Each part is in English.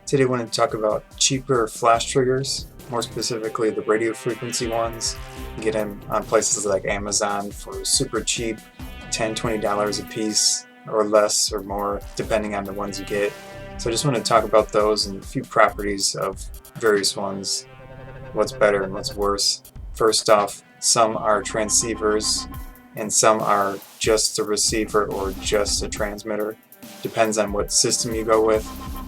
Today I want to talk about cheaper flash triggers, more specifically the radio frequency ones. You can get them on places like Amazon for super cheap, $10, $20 a piece, or less or more, depending on the ones you get. So I just want to talk about those and a few properties of various ones, what's better and what's worse. First off, some are transceivers and some are just a receiver or just a transmitter. Depends on what system you go with.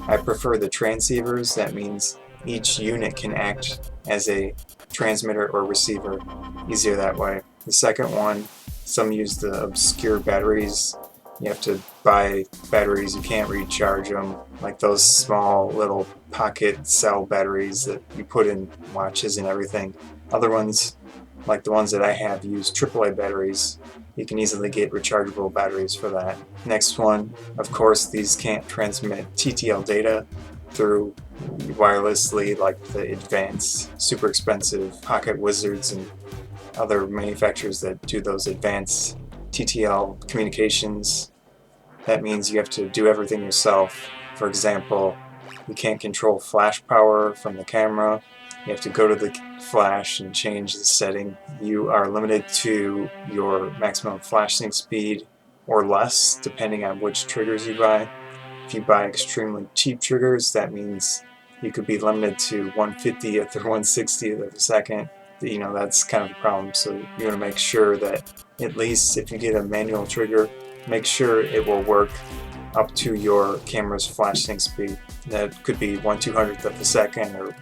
I prefer the transceivers. That means each unit can act as a transmitter or receiver. Easier that way. The second one, some use the obscure batteries. You have to buy batteries, you can't recharge them, like those small little pocket cell batteries that you put in watches and everything. Other ones, like the ones that I have, use AAA batteries. You can easily get rechargeable batteries for that. Next one, of course, these can't transmit TTL data through wirelessly like the advanced, super expensive Pocket Wizards and other manufacturers that do those advanced TTL communications. That means you have to do everything yourself. For example, you can't control flash power from the camera. You have to go to the flash and change the setting. You are limited to your maximum flashing speed or less, depending on which triggers you buy. If you buy extremely cheap triggers, that means you could be limited to 1/50th or 1/60th of a second. You know, that's kind of a problem. So you want to make sure that at least if you get a manual trigger, make sure it will work up to your camera's flashing speed. That could be 1/200th of a second, or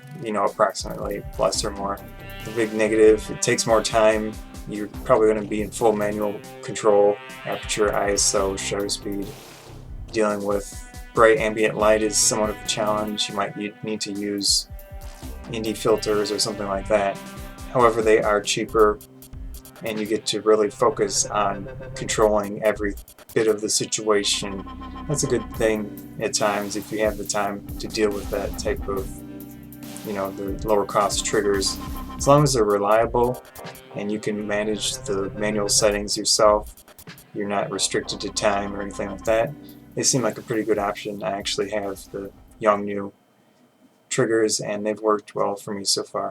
approximately, plus or more. The big negative, it takes more time. You're probably going to be in full manual control, aperture, ISO, shutter speed. Dealing with bright ambient light is somewhat of a challenge. You might need to use indie filters or something like that. However, they are cheaper and you get to really focus on controlling every bit of the situation. That's a good thing at times if you have the time to deal with that type of, the lower cost triggers. As long as they're reliable and you can manage the manual settings yourself, you're not restricted to time or anything like that, they seem like a pretty good option. I actually have the Yongnuo triggers and they've worked well for me so far.